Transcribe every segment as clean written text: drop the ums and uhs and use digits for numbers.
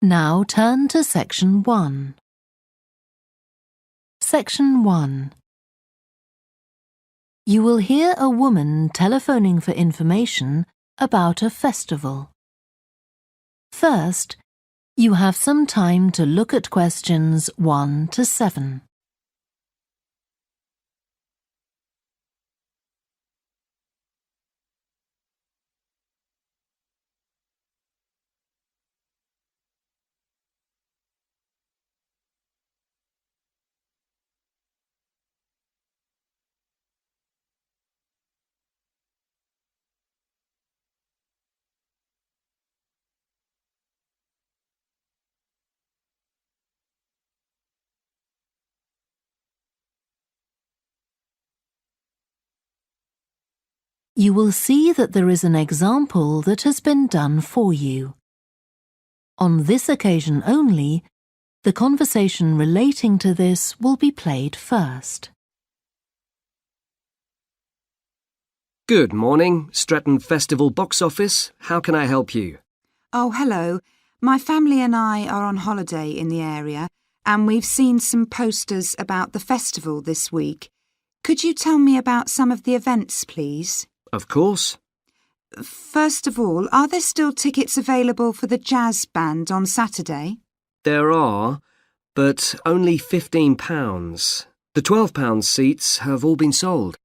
Now turn to Section 1. Section 1. You will hear a woman telephoning for information about a festival. First, you have some time to look at questions 1 to 7. You will see that there is an example that has been done for you. On this occasion only, the conversation relating to this will be played first. Good morning, Stretton Festival box office. How can I help you? Oh, hello. My family and I are on holiday in the area and we've seen some posters about the festival this week. Could you tell me about some of the events, please? Of course. First of all, are there still tickets available for the jazz band on Saturday? There are, but only £15. The £12 seats have all been sold.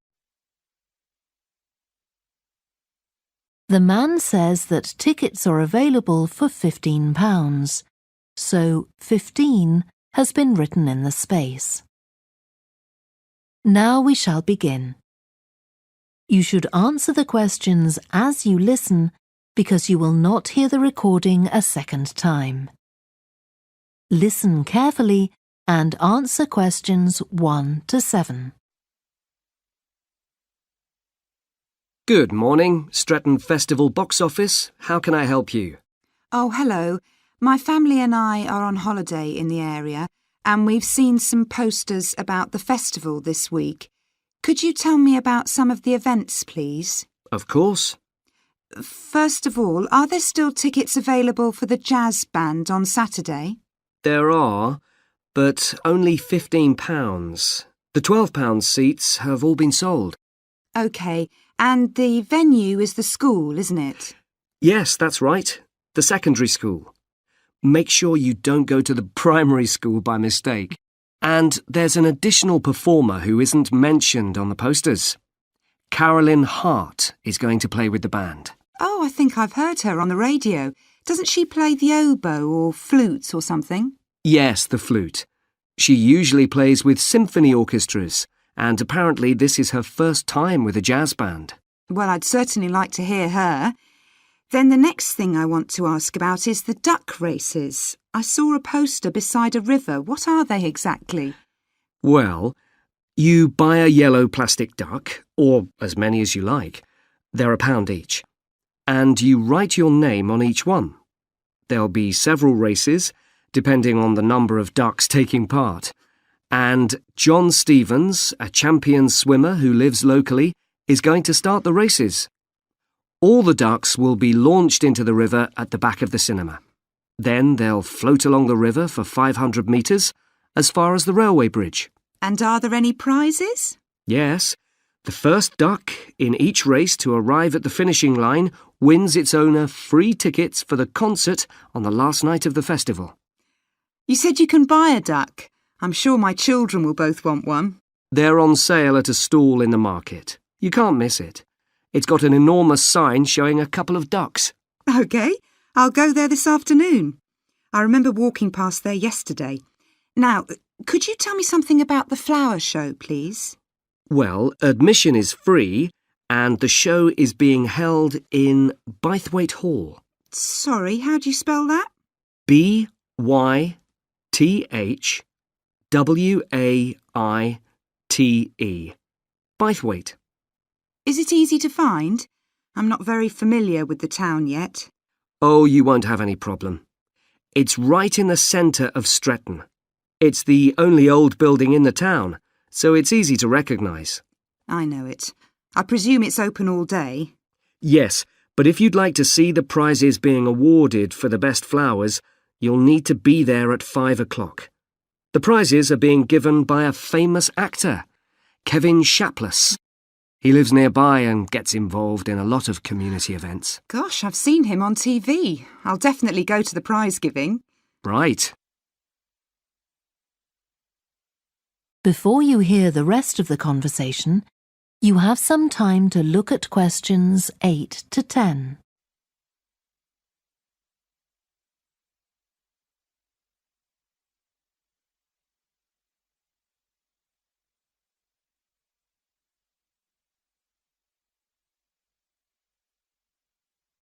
The man says that tickets are available for £15, so 15 has been written in the space. Now we shall begin. You should answer the questions as you listen because you will not hear the recording a second time. Listen carefully and answer questions 1 to 7. Good morning, Stretton Festival box office. How can I help you? Oh, hello. My family and I are on holiday in the area and we've seen some posters about the festival this week. Could you tell me about some of the events, please? Of course. First of all, are there still tickets available for the jazz band on Saturday? There are, but only £15. The £12 seats have all been sold. OK, and the venue is the school, isn't it? Yes, that's right. The secondary school. Make sure you don't go to the primary school by mistake. And there's an additional performer who isn't mentioned on the posters. Carolyn Hart is going to play with the band. Oh, I think I've heard her on the radio. Doesn't she play the oboe or flute or something? Yes, the flute. She usually plays with symphony orchestras, and apparently this is her first time with a jazz band. Well, I'd certainly like to hear her. Then the next thing I want to ask about is the duck races. I saw a poster beside a river. What are they exactly? Well, you buy a yellow plastic duck, or as many as you like. They're £1 each. And you write your name on each one. There'll be several races, depending on the number of ducks taking part. And John Stevens, a champion swimmer who lives locally, is going to start the races. All the ducks will be launched into the river at the back of the cinema. Then they'll float along the river for 500 metres, as far as the railway bridge. And are there any prizes? Yes. The first duck in each race to arrive at the finishing line wins its owner free tickets for the concert on the last night of the festival. You said you can buy a duck. I'm sure my children will both want one. They're on sale at a stall in the market. You can't miss it. It's got an enormous sign showing a couple of ducks. OK, I'll go there this afternoon. I remember walking past there yesterday. Now, could you tell me something about the flower show, please? Well, admission is free and the show is being held in Bythwaite Hall. Sorry, how do you spell that? Bythwaite. Bythwaite. Is it easy to find? I'm not very familiar with the town yet. Oh, you won't have any problem. It's right in the centre of Stretton. It's the only old building in the town, so it's easy to recognise. I know it. I presume it's open all day. Yes, but if you'd like to see the prizes being awarded for the best flowers, You'll need to be there at 5 o'clock. The prizes are being given by a famous actor, Kevin Shapless. He lives nearby and gets involved in a lot of community events. Gosh, I've seen him on TV. I'll definitely go to the prize giving. Right. Before you hear the rest of the conversation, you have some time to look at questions 8 to 10.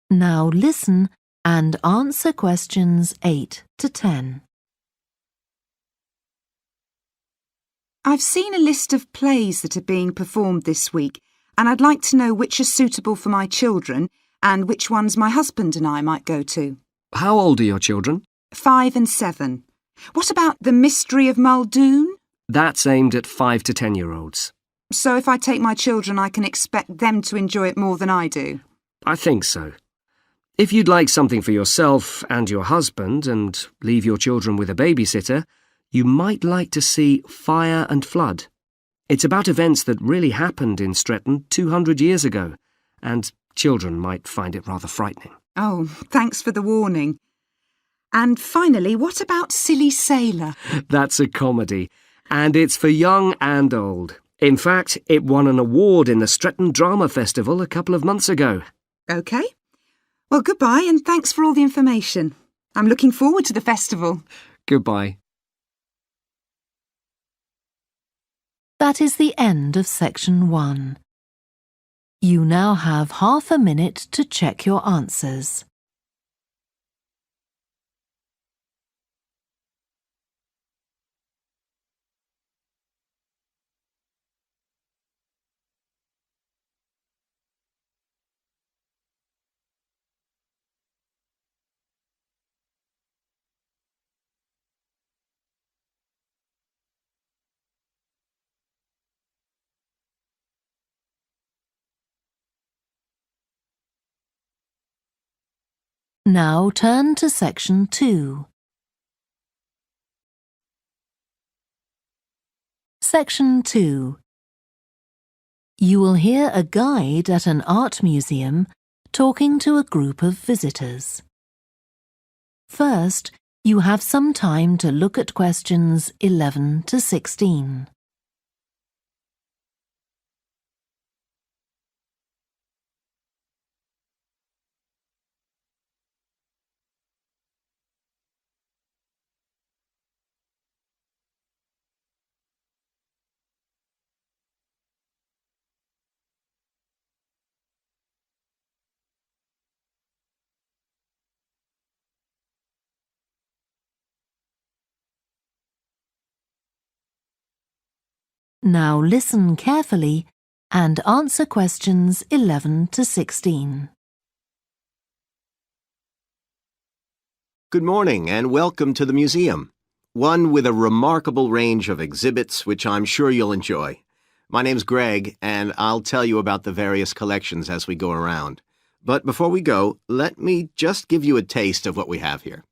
Now listen and answer questions 8 to 10. I've seen a list of plays that are being performed this week, and I'd like to know which are suitable for my children and which ones my husband and I might go to. How old are your children? 5 and 7. What about The Mystery of Muldoon? That's aimed at 5 to 10-year-olds. So if I take my children, I can expect them to enjoy it more than I do? I think so. If you'd like something for yourself and your husband and leave your children with a babysitter, you might like to see Fire and Flood. It's about events that really happened in Stretton 200 years ago, and children might find it rather frightening. Oh, thanks for the warning. And finally, what about Silly Sailor? That's a comedy, and it's for young and old. In fact, it won an award in the Stretton Drama Festival a couple of months ago. OK. Well, goodbye and thanks for all the information. I'm looking forward to the festival. Goodbye. That is the end of section 1. You now have half a minute to check your answers. Now turn to section 2. Section 2. You will hear a guide at an art museum talking to a group of visitors. First, you have some time to look at questions 11 to 16. Now listen carefully and answer questions 11 to 16. Good morning and welcome to the museum, one with a remarkable range of exhibits which I'm sure you'll enjoy. My name's Greg and I'll tell you about the various collections as we go around. But before we go, let me just give you a taste of what we have here.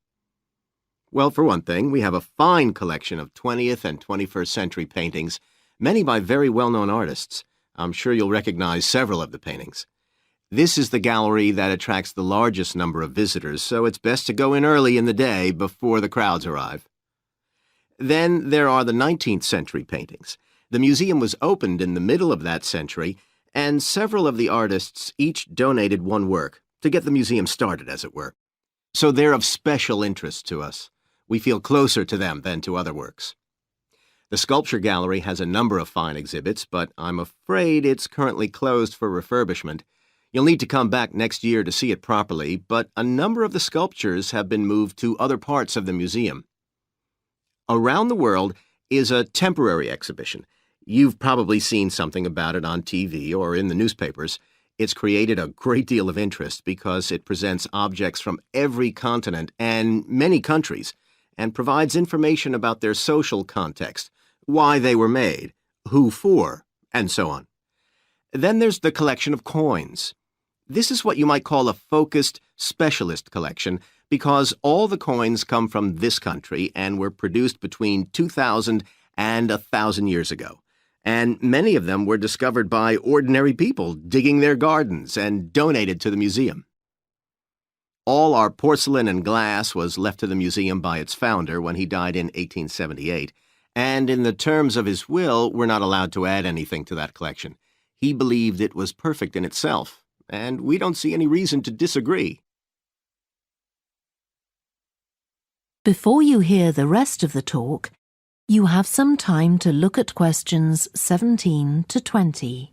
Well, for one thing, we have a fine collection of 20th and 21st century paintings, many by very well-known artists. I'm sure you'll recognize several of the paintings. This is the gallery that attracts the largest number of visitors, so it's best to go in early in the day before the crowds arrive. Then there are the 19th century paintings. The museum was opened in the middle of that century, and several of the artists each donated one work to get the museum started, as it were. So they're of special interest to us. We feel closer to them than to other works. The Sculpture Gallery has a number of fine exhibits, but I'm afraid it's currently closed for refurbishment. You'll need to come back next year to see it properly, but a number of the sculptures have been moved to other parts of the museum. Around the World is a temporary exhibition. You've probably seen something about it on TV or in the newspapers. It's created a great deal of interest because it presents objects from every continent and many countries and provides information about their social context, why they were made, who for, and so on. Then there's the collection of coins. This is what you might call a focused specialist collection because all the coins come from this country and were produced between 2,000 and 1,000 years ago. And many of them were discovered by ordinary people digging their gardens and donated to the museum. All our porcelain and glass was left to the museum by its founder when he died in 1878, and in the terms of his will, we're not allowed to add anything to that collection. He believed it was perfect in itself, and we don't see any reason to disagree. Before you hear the rest of the talk, you have some time to look at questions 17 to 20.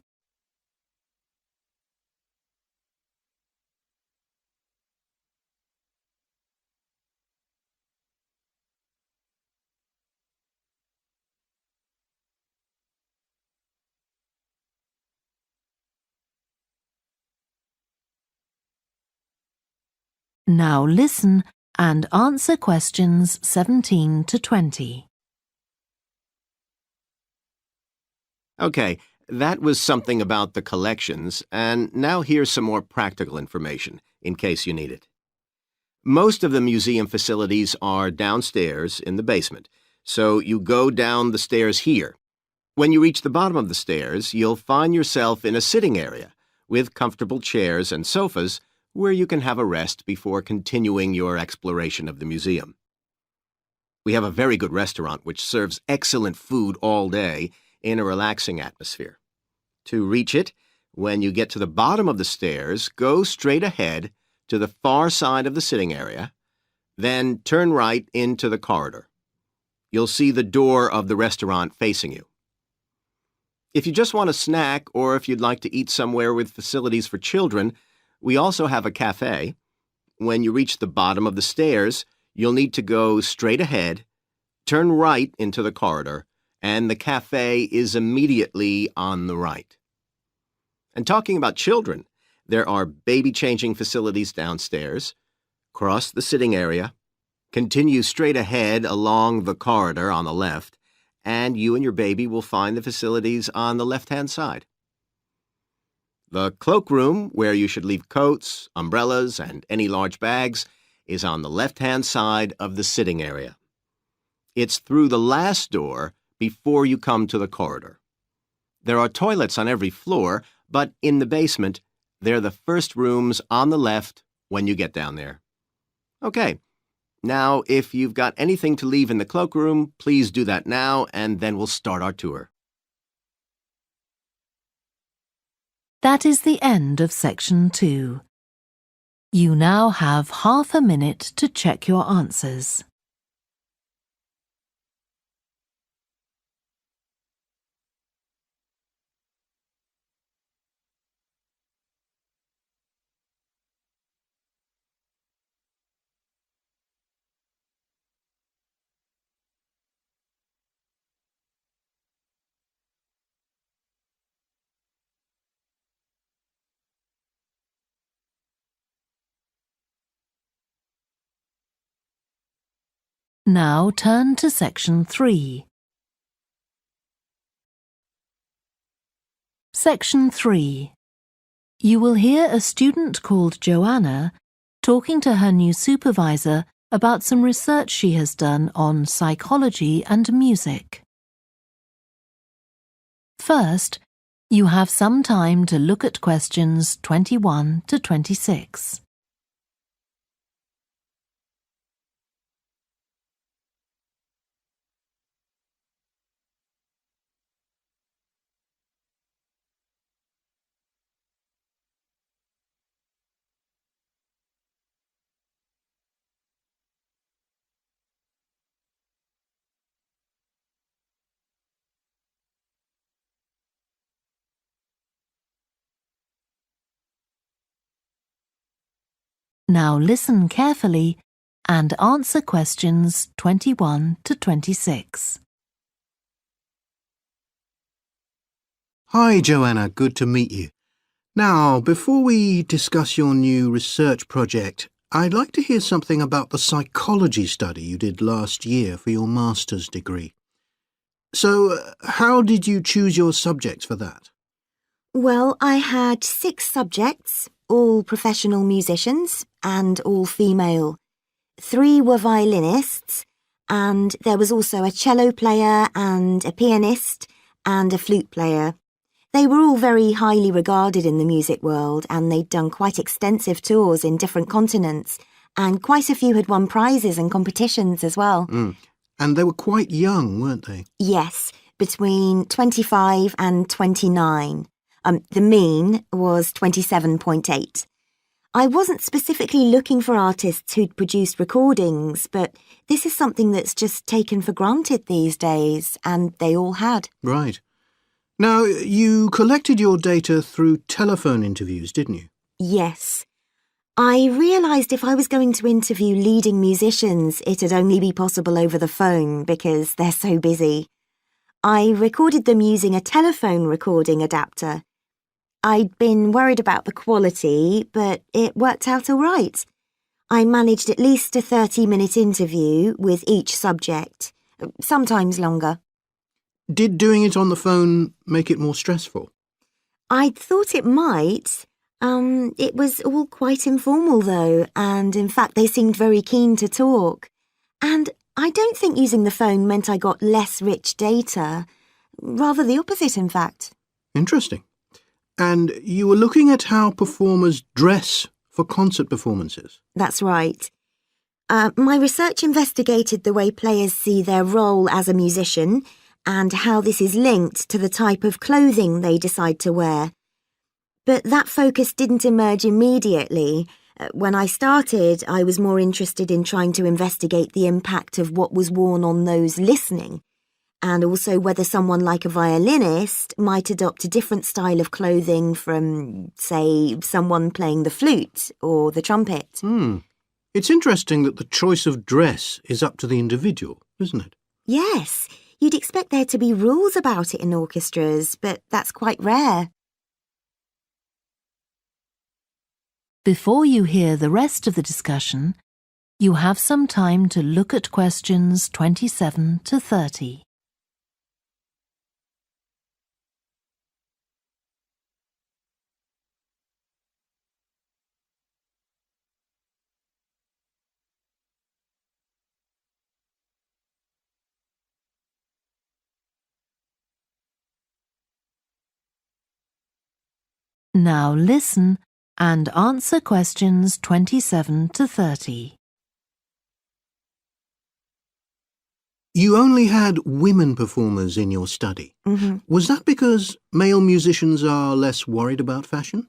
Now listen and answer questions 17 to 20. Okay, that was something about the collections, and now here's some more practical information, in case you need it. Most of the museum facilities are downstairs in the basement, so you go down the stairs here. When you reach the bottom of the stairs, you'll find yourself in a sitting area with comfortable chairs and sofas where you can have a rest before continuing your exploration of the museum. We have a very good restaurant which serves excellent food all day in a relaxing atmosphere. To reach it, when you get to the bottom of the stairs, go straight ahead to the far side of the sitting area, then turn right into the corridor. You'll see the door of the restaurant facing you. If you just want a snack or if you'd like to eat somewhere with facilities for children, we also have a cafe. When you reach the bottom of the stairs, you'll need to go straight ahead, turn right into the corridor, and the cafe is immediately on the right. And talking about children, there are baby-changing facilities downstairs. Cross the sitting area, continue straight ahead along the corridor on the left, and you and your baby will find the facilities on the left-hand side. The cloakroom, where you should leave coats, umbrellas, and any large bags, is on the left-hand side of the sitting area. It's through the last door before you come to the corridor. There are toilets on every floor, but in the basement, they're the first rooms on the left when you get down there. Okay, now if you've got anything to leave in the cloakroom, please do that now, and then we'll start our tour. That is the end of section 2. You now have half a minute to check your answers. Now turn to section 3. Section 3. You will hear a student called Joanna talking to her new supervisor about some research she has done on psychology and music. First, you have some time to look at questions 21 to 26. Now listen carefully and answer questions 21 to 26. Hi, Joanna. Good to meet you. Now, before we discuss your new research project, I'd like to hear something about the psychology study you did last year for your master's degree. So, how did you choose your subjects for that? Well, I had 6 subjects, all professional musicians and all female. 3 were violinists, and there was also a cello player and a pianist and a flute player. They were all very highly regarded in the music world, and they'd done quite extensive tours in different continents, and quite a few had won prizes and competitions as well. And they were quite young, weren't they? Yes, between 25 and 29. The mean was 27.8. I wasn't specifically looking for artists who'd produced recordings, but this is something that's just taken for granted these days, and they all had. Right. Now, you collected your data through telephone interviews, didn't you? Yes. I realised if I was going to interview leading musicians, it'd only be possible over the phone because they're so busy. I recorded them using a telephone recording adapter. I'd been worried about the quality, but it worked out all right. I managed at least a 30-minute interview with each subject, sometimes longer. Did doing it on the phone make it more stressful? I'd thought it might. It was all quite informal, though, and in fact they seemed very keen to talk. And I don't think using the phone meant I got less rich data. Rather the opposite, in fact. Interesting. And you were looking at how performers dress for concert performances? That's right. My research investigated the way players see their role as a musician and how this is linked to the type of clothing they decide to wear. But that focus didn't emerge immediately. When I started, I was more interested in trying to investigate the impact of what was worn on those listening, and also whether someone like a violinist might adopt a different style of clothing from, say, someone playing the flute or the trumpet. It's interesting that the choice of dress is up to the individual, isn't it? Yes, you'd expect there to be rules about it in orchestras, but that's quite rare. Before you hear the rest of the discussion, you have some time to look at questions 27 to 30. Now listen and answer questions 27 to 30. You only had women performers in your study. Was that because male musicians are less worried about fashion?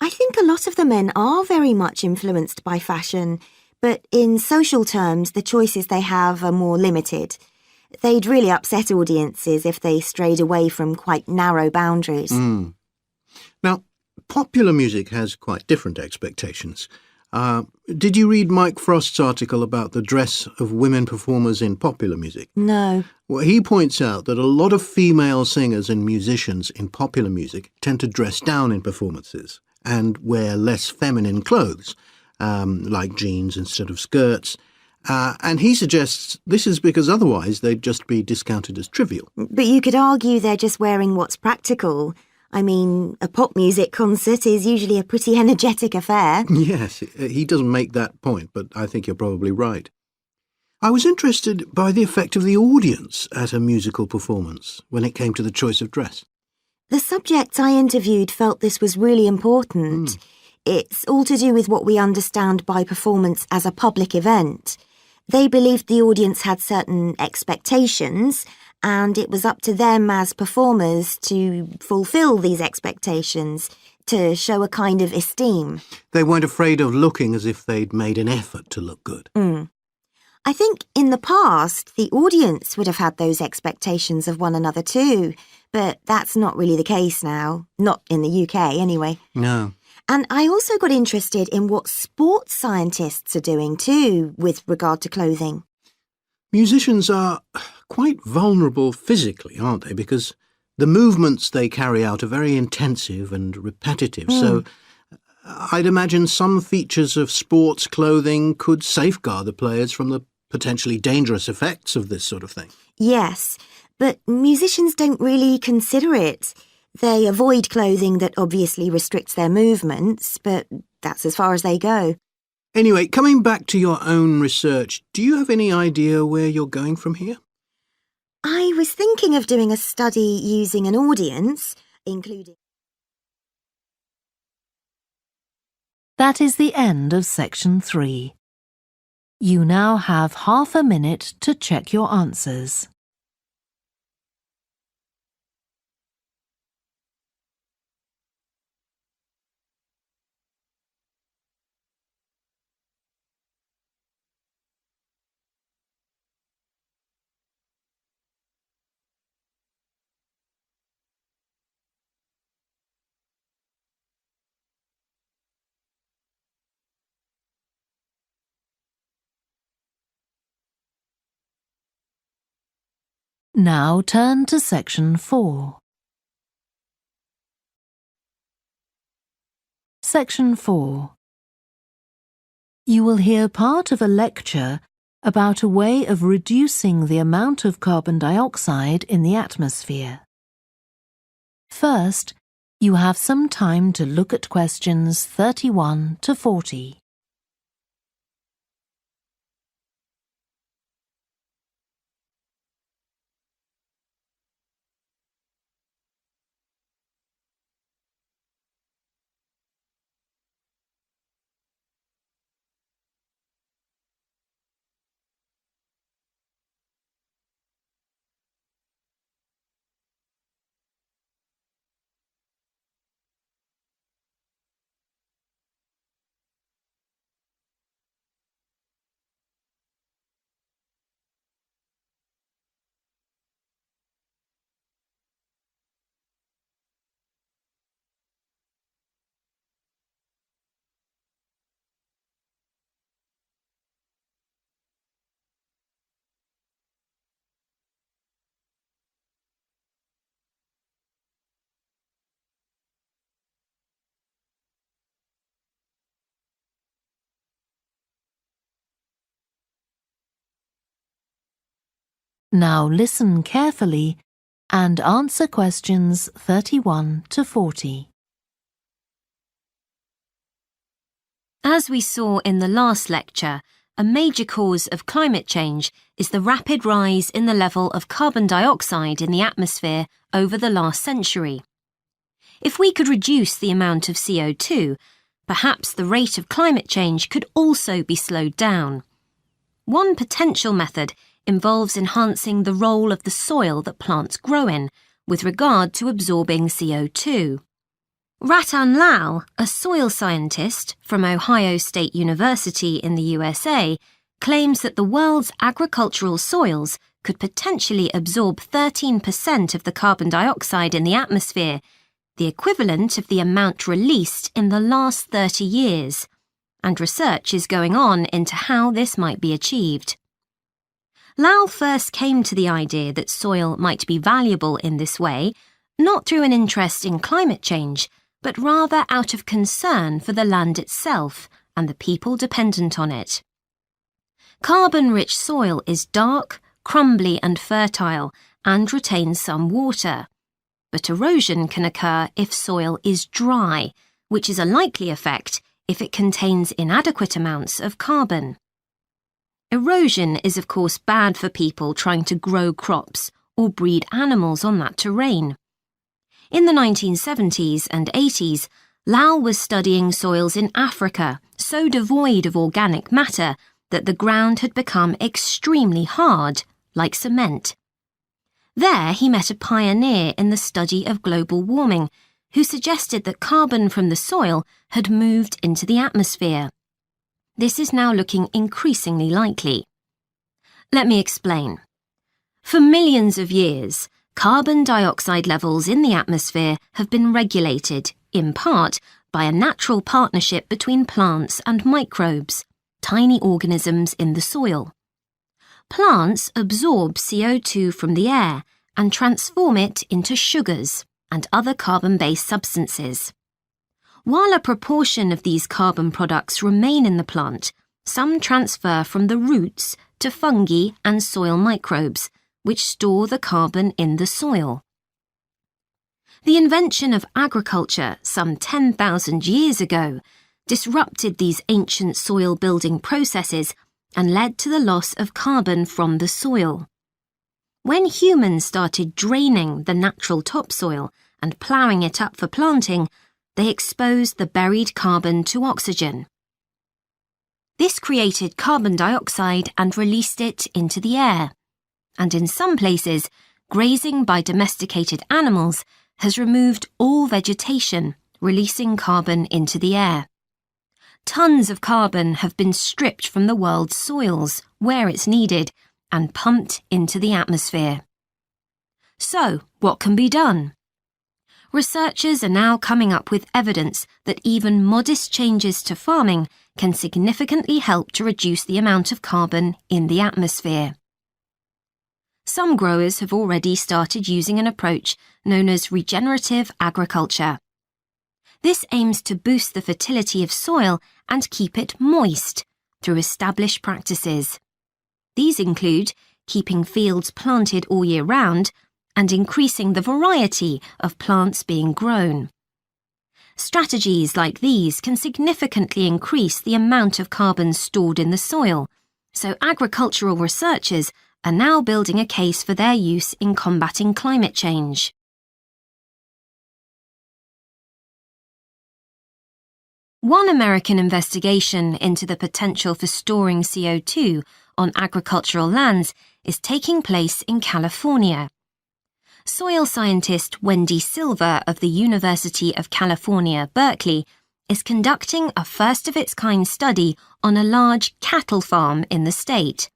I think a lot of the men are very much influenced by fashion, but in social terms, the choices they have are more limited. They'd really upset audiences if they strayed away from quite narrow boundaries. Now, popular music has quite different expectations. Did you read Mike Frost's article about the dress of women performers in popular music? No. Well, he points out that a lot of female singers and musicians in popular music tend to dress down in performances and wear less feminine clothes, like jeans instead of skirts. And he suggests this is because otherwise they'd just be discounted as trivial. But you could argue they're just wearing what's practical. I mean, a pop music concert is usually a pretty energetic affair. Yes, he doesn't make that point, but I think you're probably right. I was interested by the effect of the audience at a musical performance when it came to the choice of dress. The subjects I interviewed felt this was really important. It's all to do with what we understand by performance as a public event. They believed the audience had certain expectations, and it was up to them as performers to fulfil these expectations, to show a kind of esteem. They weren't afraid of looking as if they'd made an effort to look good. I think in the past, the audience would have had those expectations of one another too, but that's not really the case now. Not in the UK, anyway. No. And I also got interested in what sports scientists are doing too, with regard to clothing. Musicians are quite vulnerable physically, aren't they? Because the movements they carry out are very intensive and repetitive. So I'd imagine some features of sports clothing could safeguard the players from the potentially dangerous effects of this sort of thing. Yes, but musicians don't really consider it. They avoid clothing that obviously restricts their movements, but that's as far as they go. Anyway, coming back to your own research, do you have any idea where you're going from here? I was thinking of doing a study using an audience, including... That is the end of section 3. You now have half a minute to check your answers. Now turn to section 4. Section 4. You will hear part of a lecture about a way of reducing the amount of carbon dioxide in the atmosphere. First, you have some time to look at questions 31 to 40. Now listen carefully and answer questions 31 to 40. As we saw in the last lecture, a major cause of climate change is the rapid rise in the level of carbon dioxide in the atmosphere over the last century. If we could reduce the amount of CO2, perhaps the rate of climate change could also be slowed down. One potential method involves enhancing the role of the soil that plants grow in with regard to absorbing CO2. Ratan Lal, a soil scientist from Ohio State University in the USA, claims that the world's agricultural soils could potentially absorb 13% of the carbon dioxide in the atmosphere, the equivalent of the amount released in the last 30 years, and research is going on into how this might be achieved. Lal first came to the idea that soil might be valuable in this way, not through an interest in climate change, but rather out of concern for the land itself and the people dependent on it. Carbon-rich soil is dark, crumbly and fertile and retains some water. But erosion can occur if soil is dry, which is a likely effect if it contains inadequate amounts of carbon. Erosion is of course bad for people trying to grow crops or breed animals on that terrain. In the 1970s and 80s, Lal was studying soils in Africa so devoid of organic matter that the ground had become extremely hard, like cement. There he met a pioneer in the study of global warming who suggested that carbon from the soil had moved into the atmosphere. This is now looking increasingly likely. Let me explain. For millions of years, carbon dioxide levels in the atmosphere have been regulated, in part, by a natural partnership between plants and microbes, tiny organisms in the soil. Plants absorb CO2 from the air and transform it into sugars and other carbon-based substances. While a proportion of these carbon products remain in the plant, some transfer from the roots to fungi and soil microbes, which store the carbon in the soil. The invention of agriculture some 10,000 years ago disrupted these ancient soil building processes and led to the loss of carbon from the soil. When humans started draining the natural topsoil and ploughing it up for planting, they exposed the buried carbon to oxygen. This created carbon dioxide and released it into the air. And in some places, grazing by domesticated animals has removed all vegetation, releasing carbon into the air. Tons of carbon have been stripped from the world's soils, where it's needed, and pumped into the atmosphere. So, what can be done? Researchers are now coming up with evidence that even modest changes to farming can significantly help to reduce the amount of carbon in the atmosphere. Some growers have already started using an approach known as regenerative agriculture. This aims to boost the fertility of soil and keep it moist through established practices. These include keeping fields planted all year round and increasing the variety of plants being grown. Strategies like these can significantly increase the amount of carbon stored in the soil, so agricultural researchers are now building a case for their use in combating climate change. One American investigation into the potential for storing CO2 on agricultural lands is taking place in California. Soil scientist Wendy Silver of the University of California, Berkeley, is conducting a first-of-its-kind study on a large cattle farm in the state.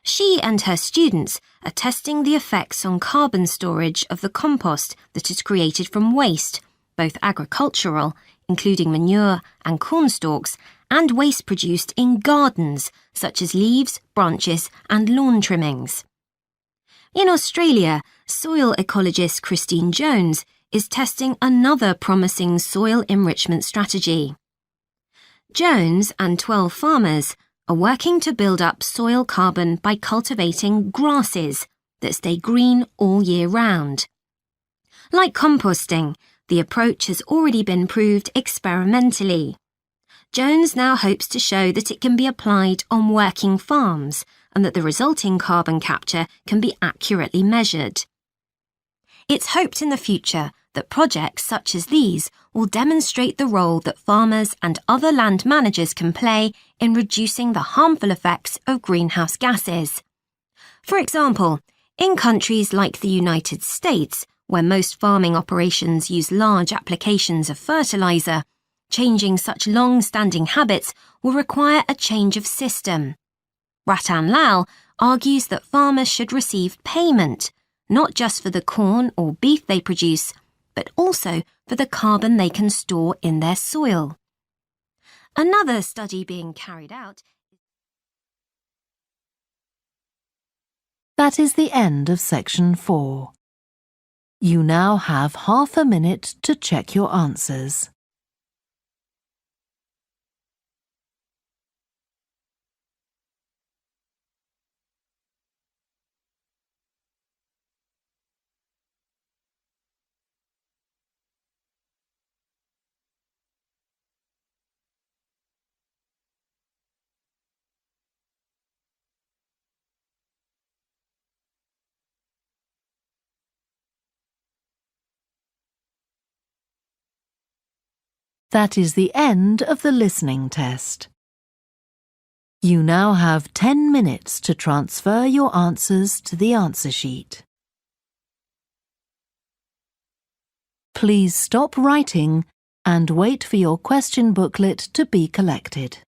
She and her students are testing the effects on carbon storage of the compost that is created from waste, both agricultural, including manure and corn stalks, and waste produced in gardens, such as leaves, branches, and lawn trimmings. In Australia, soil ecologist Christine Jones is testing another promising soil enrichment strategy. Jones and 12 farmers are working to build up soil carbon by cultivating grasses that stay green all year round. Like composting, the approach has already been proved experimentally. Jones now hopes to show that it can be applied on working farms and that the resulting carbon capture can be accurately measured. It's hoped in the future that projects such as these will demonstrate the role that farmers and other land managers can play in reducing the harmful effects of greenhouse gases. For example, in countries like the United States, where most farming operations use large applications of fertilizer, changing such long-standing habits will require a change of system. Ratan Lal argues that farmers should receive payment, not just for the corn or beef they produce, but also for the carbon they can store in their soil. Another study being carried out. That is the end of section 4. You now have half a minute to check your answers. That is the end of the listening test. You now have 10 minutes to transfer your answers to the answer sheet. Please stop writing and wait for your question booklet to be collected.